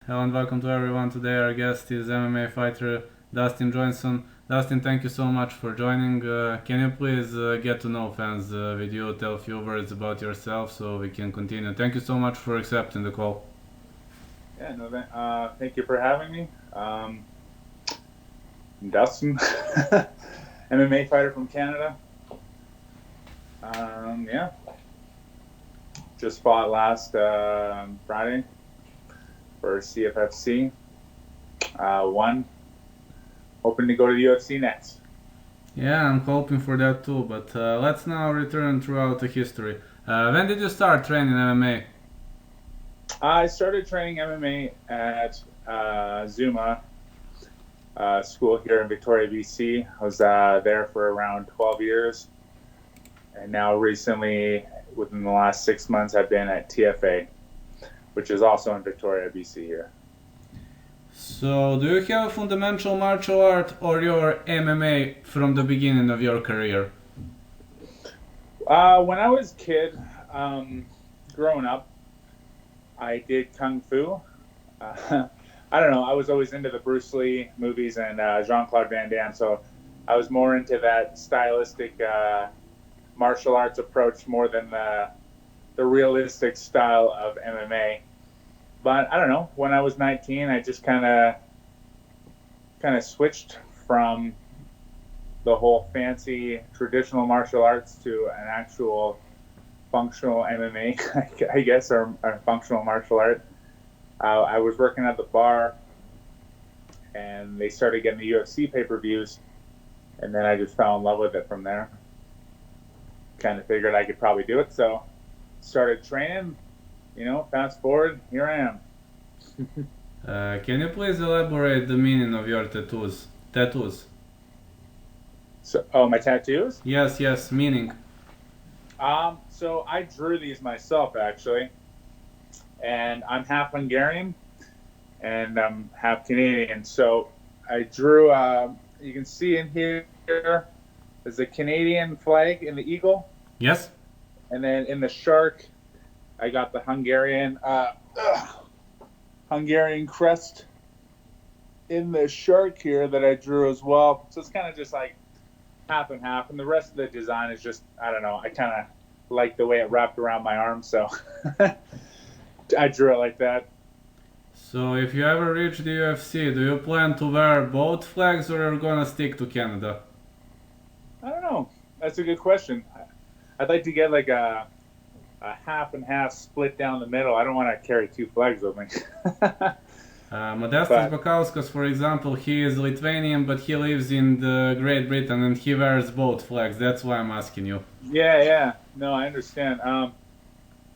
Hello and welcome to everyone. Today our guest is MMA fighter Dustin Joynson. Dustin, thank you so much for joining. Can you please get to know fans with you, tell a few words about yourself so we can continue. Thank you so much for accepting the call. Yeah, no, thank you for having me. I'm Dustin, MMA fighter from Canada. Yeah, just fought last Friday for CFFC. Won. Hoping to go to the UFC next. Yeah, I'm hoping for that too, but let's now return throughout the history. When did you start training MMA? I started training MMA at Zuma school here in Victoria, BC. I was there for around 12 years. And now recently, within the last 6 months, I've been at TFA, which is also in Victoria, BC here. So, do you have a fundamental martial art or your MMA from the beginning of your career? When I was a kid, growing up, I did Kung Fu. I don't know, I was always into the Bruce Lee movies and Jean-Claude Van Damme, so I was more into that stylistic martial arts approach more than the realistic style of MMA. But I don't know. When I was 19, I just kind of switched from the whole fancy traditional martial arts to an actual functional MMA, I guess, or functional martial art. I was working at the bar, and they started getting the UFC pay-per-views, and then I just fell in love with it from there. Kind of figured I could probably do it, so started training. Fast forward, here I am. Can you please elaborate the meaning of your tattoos? Tattoos. So, oh, my tattoos? Yes, meaning. So I drew these myself actually, and I'm half Hungarian and I'm half Canadian. So I drew. You can see in here is the Canadian flag in the eagle, Yes? and then in the shark, I got the Hungarian crest in the shark here that I drew as well. So it's kind of just like half and half, and the rest of the design is just, I don't know, I kind of like the way it wrapped around my arm, so I drew it like that. So if you ever reach the UFC, do you plan to wear both flags or are you gonna stick to Canada? I don't know. That's a good question. I'd like to get like a half and half split down the middle. I don't want to carry two flags with me. Modestas But Bakauskas, for example, he is Lithuanian, but he lives in the Great Britain and he wears both flags. That's why I'm asking you. yeah. No, I understand. No,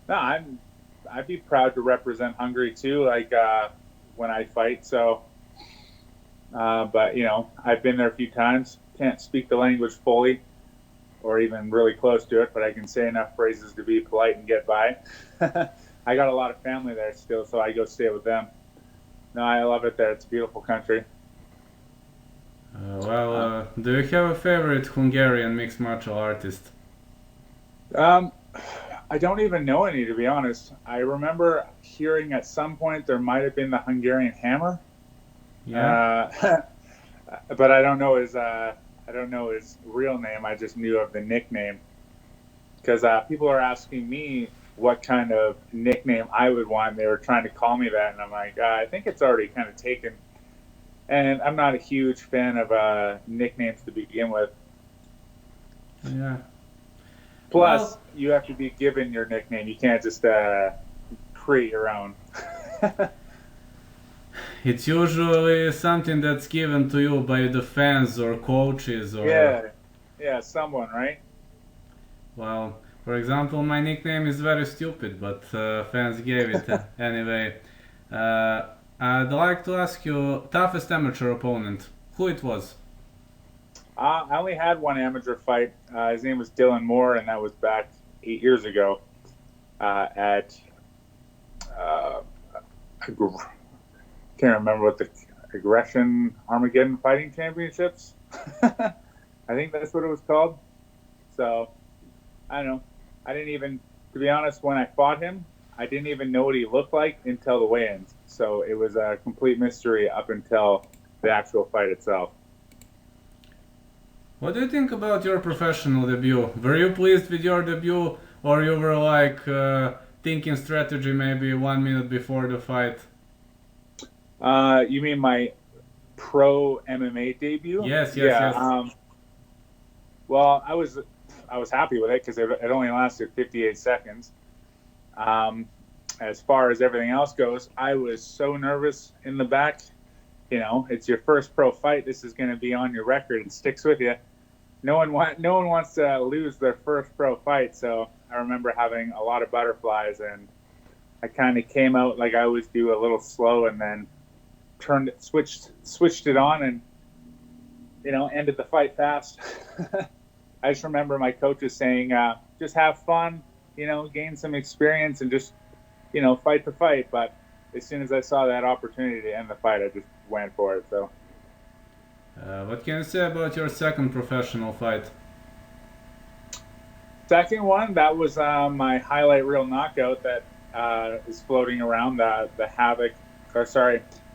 I'd be proud to represent Hungary too, like when I fight. So, but I've been there a few times. Can't speak the language fully, or even really close to it, but I can say enough phrases to be polite and get by. I got a lot of family there still, so I go stay with them. No, I love it there. It's a beautiful country. Do you have a favorite Hungarian mixed martial artist? Um, I don't even know any, to be honest. I remember hearing at some point there might have been the Hungarian Hammer, Yeah? uh, but I don't know his real name. I just knew of the nickname because people are asking me what kind of nickname I would want. They were trying to call me that, and I'm like, I think it's already kind of taken. And I'm not a huge fan of nicknames to begin with. Yeah. Plus, Well, you have to be given your nickname. You can't just create your own. it's usually something that's given to you by the fans or coaches or, Yeah, yeah, someone, right? well, for example, my nickname is very stupid, but fans gave it anyway. Uh, I'd like to ask you, toughest amateur opponent, who it was? I only had one amateur fight. His name was Dylan Moore, and that was back 8 years ago at uh, I can't remember what the Aggression Armageddon Fighting Championships. I think that's what it was called. So I don't know. I didn't even, to be honest, when I fought him, I didn't even know what he looked like until the weigh-ins. So it was a complete mystery up until the actual fight itself. What do you think about your professional debut? Were you pleased with your debut, or you were like thinking strategy maybe 1 minute before the fight? You mean my pro MMA debut? Yes, yes, Yeah. yes. Well, I was happy with it because it only lasted 58 seconds. As far as everything else goes, I was so nervous in the back. You know, it's your first pro fight. This is going to be on your record. It sticks with you. No one wants to lose their first pro fight. So I remember having a lot of butterflies, and I kind of came out like I always do, a little slow, and then switched it on, and ended the fight fast. I just remember my coaches saying, just have fun, gain some experience, and just fight the fight. But as soon as I saw that opportunity to end the fight, I just went for it. So What can you say about your second professional fight? second one, that was my highlight reel knockout that is floating around, the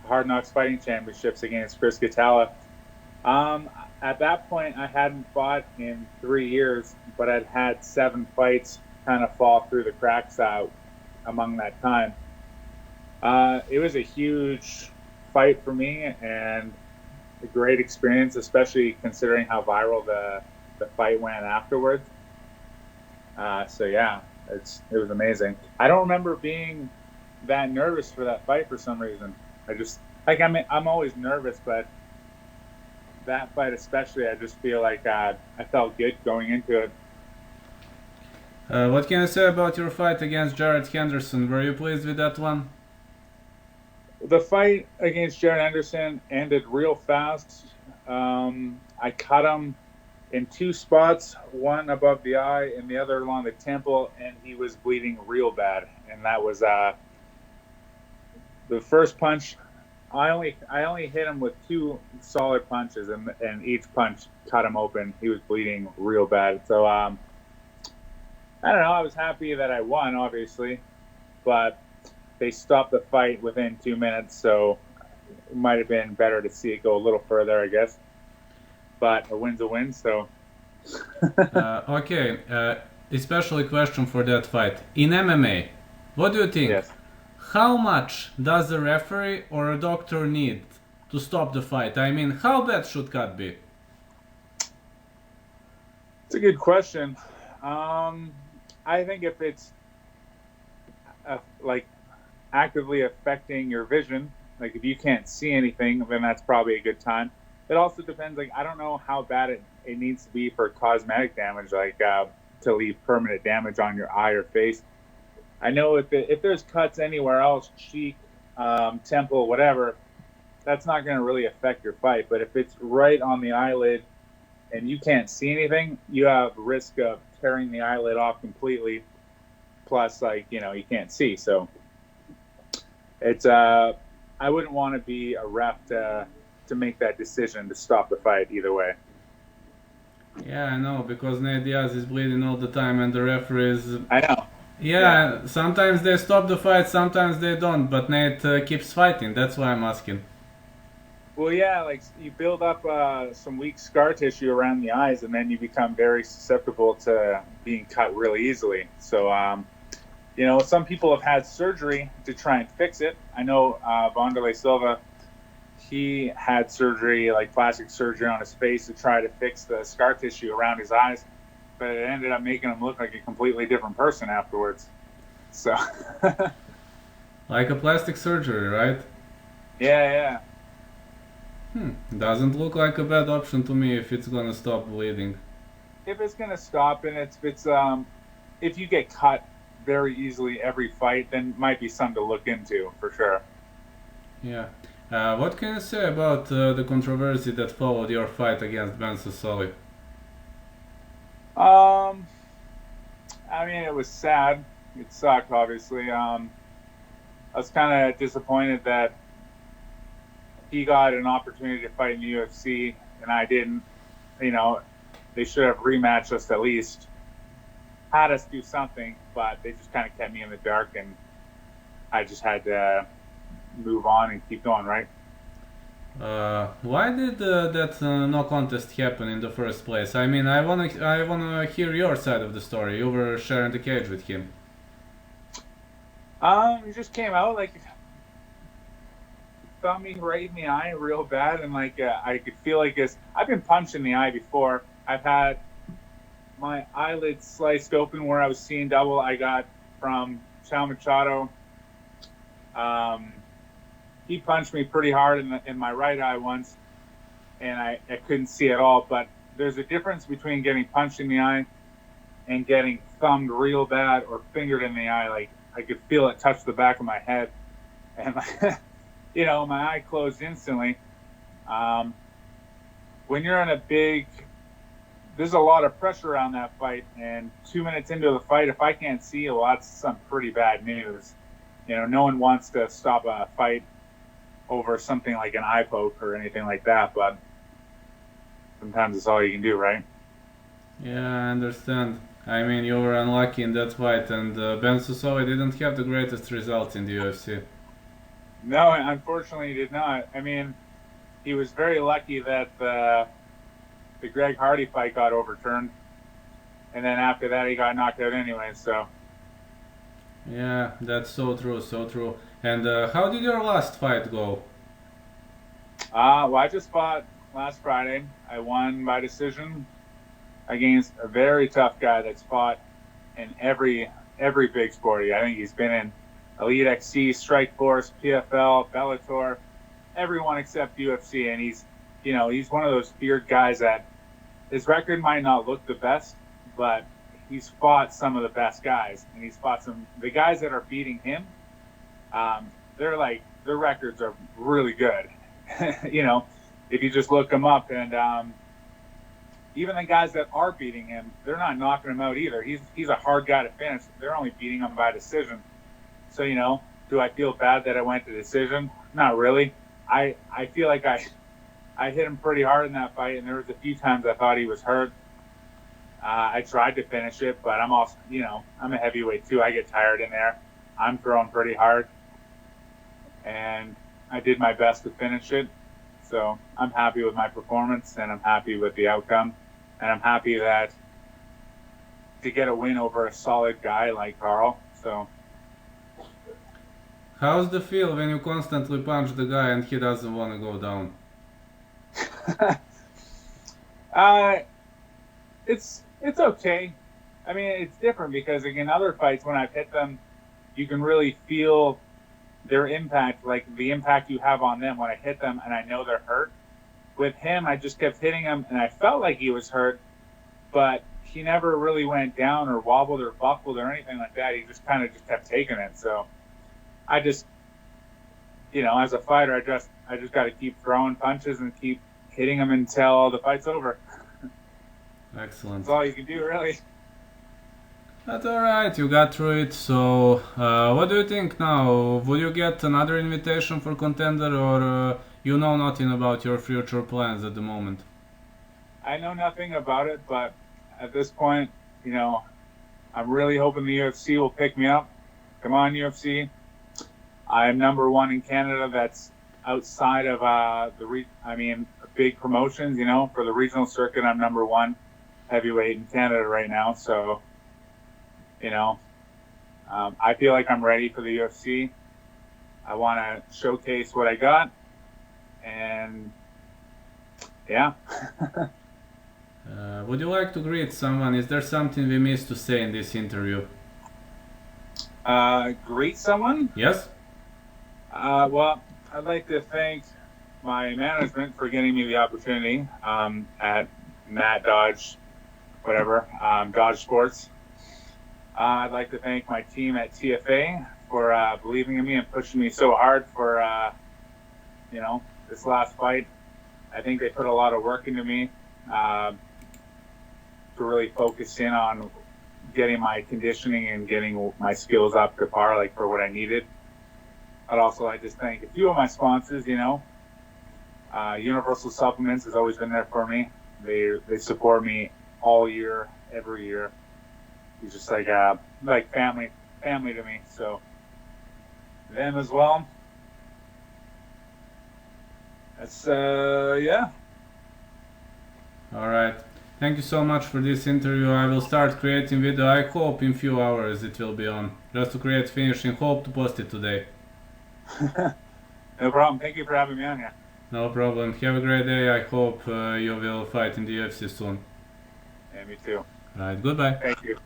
Hard Knocks Fighting Championships against Chris Catala. At that point, I hadn't fought in 3 years, but I'd had 7 fights kind of fall through the cracks among that time. It was a huge fight for me and a great experience, especially considering how viral the fight went afterwards. So yeah, it was amazing. I don't remember being that nervous for that fight for some reason. I'm always nervous, but that fight especially, I just feel like I felt good going into it. What can you say about your fight against Jared Henderson? Were you pleased with that one? The fight against Jared Henderson ended real fast. I cut him in 2 spots, one above the eye and the other along the temple, and he was bleeding real bad. And that was the first punch. I only hit him with 2 solid punches, and each punch cut him open. He was bleeding real bad. So I don't know. I was happy that I won, obviously, but they stopped the fight within 2 minutes, so it might have been better to see it go a little further, I guess. But a win's a win, so. Okay, especially question for that fight. In MMA, what do you think? Yes. How much does a referee or a doctor need to stop the fight? I mean, how bad should cut be? It's a good question. I think if it's like actively affecting your vision, like if you can't see anything, then that's probably a good time. It also depends. Like, I don't know how bad it needs to be for cosmetic damage, like to leave permanent damage on your eye or face. I know if there's cuts anywhere else, cheek, temple, whatever, that's not going to really affect your fight. But if it's right on the eyelid and you can't see anything, you have risk of tearing the eyelid off completely. Plus, you can't see. So it's I wouldn't want to be a ref to make that decision to stop the fight either way. Yeah, I know, because Nate Diaz is bleeding all the time, and the referees. I know. Yeah, sometimes they stop the fight, sometimes they don't, but Nate keeps fighting. That's why I'm asking. Well, yeah, like you build up some weak scar tissue around the eyes, and then you become very susceptible to being cut really easily. So, some people have had surgery to try and fix it. I know Wanderlei Silva, he had surgery, like plastic surgery on his face to try to fix the scar tissue around his eyes, but it ended up making him look like a completely different person afterwards. So, Like a plastic surgery, right? yeah. Doesn't look like a bad option to me if it's gonna stop bleeding. If it's gonna stop, and if you get cut very easily every fight, then it might be something to look into for sure. Yeah. What can you say about the controversy that followed your fight against Ben Sassoli? I mean, it was sad. It sucked, obviously. I was kind of disappointed that he got an opportunity to fight in the UFC and I didn't. They should have rematched us at least, had us do something, but they just kind of kept me in the dark. And I just had to move on and keep going, right? Why did that no contest happen in the first place? I mean, I wanna hear your side of the story. You were sharing the cage with him. He just came out like thumbed me right in the eye real bad, and like I could feel like this. I've been punched in the eye before. I've had my eyelid sliced open where I was seeing double. I got from Chow Machado. He punched me pretty hard in my right eye once, and I couldn't see at all. But there's a difference between getting punched in the eye and getting thumbed real bad or fingered in the eye. Like I could feel it touch the back of my head, and my eye closed instantly. When you're in there's a lot of pressure around that fight, and 2 minutes into the fight, if I can't see, well, that's some pretty bad news. No one wants to stop a fight over something like an eye poke or anything like that, but sometimes it's all you can do, right? Yeah, I understand. I mean, you were unlucky in that fight, and Ben Susoe didn't have the greatest results in the UFC. No, unfortunately, he did not. I mean, he was very lucky that the Greg Hardy fight got overturned, and then after that, he got knocked out anyway. So. Yeah, that's so true, so true. And how did your last fight go? Well, I just fought last Friday. I won by decision against a very tough guy that's fought in every big sport. I think he's been in Elite XC, Strikeforce, PFL, Bellator, everyone except UFC. And he's one of those feared guys that his record might not look the best, but he's fought some of the best guys, and he's fought the guys that are beating him. Their records are really good. If you just look them up, and even the guys that are beating him, they're not knocking him out either. He's a hard guy to finish. They're only beating him by decision. So do I feel bad that I went to decision? Not really. I feel like I hit him pretty hard in that fight, and there was a few times I thought he was hurt. I tried to finish it, but I'm also, I'm a heavyweight too. I get tired in there. I'm throwing pretty hard, and I did my best to finish it. So I'm happy with my performance, and I'm happy with the outcome, and I'm happy to get a win over a solid guy like Carl. So. How's the feel when you constantly punch the guy and he doesn't want to go down? It's okay. I mean, it's different because in other fights, when I've hit them, you can really feel their impact, like the impact you have on them when I hit them and I know they're hurt. With him, I just kept hitting him and I felt like he was hurt, but he never really went down or wobbled or buckled or anything like that. He just kind of just kept taking it. So I just, as a fighter, I just got to keep throwing punches and keep hitting him until the fight's over. Excellent. That's all you can do, really. That's alright, you got through it. So, what do you think now? Would you get another invitation for Contender, or you know nothing about your future plans at the moment? I know nothing about it, but at this point, I'm really hoping the UFC will pick me up. Come on, UFC. I'm number one in Canada. That's outside of big promotions. For the regional circuit, I'm number one heavyweight in Canada right now. So, I feel like I'm ready for the UFC. I want to showcase what I got, and yeah. Would you like to greet someone? Is there something we missed to say in this interview? Greet someone? Yes? Well, I'd like to thank my management for getting me the opportunity at Matt Dodge, Dodge Sports. I'd like to thank my team at TFA for believing in me and pushing me so hard for, this last fight. I think they put a lot of work into me to really focus in on getting my conditioning and getting my skills up to par, for what I needed. I'd also like to thank a few of my sponsors. Universal Supplements has always been there for me. They support me all year, every year. He's just like family to me. So them as well. That's yeah. All right. Thank you so much for this interview. I will start creating video. I hope in few hours it will be on. Just to create finishing. Hope to post it today. No problem. Thank you for having me on here. No problem. Have a great day. I hope you will fight in the UFC soon. Yeah, me too. Right. Goodbye. Thank you.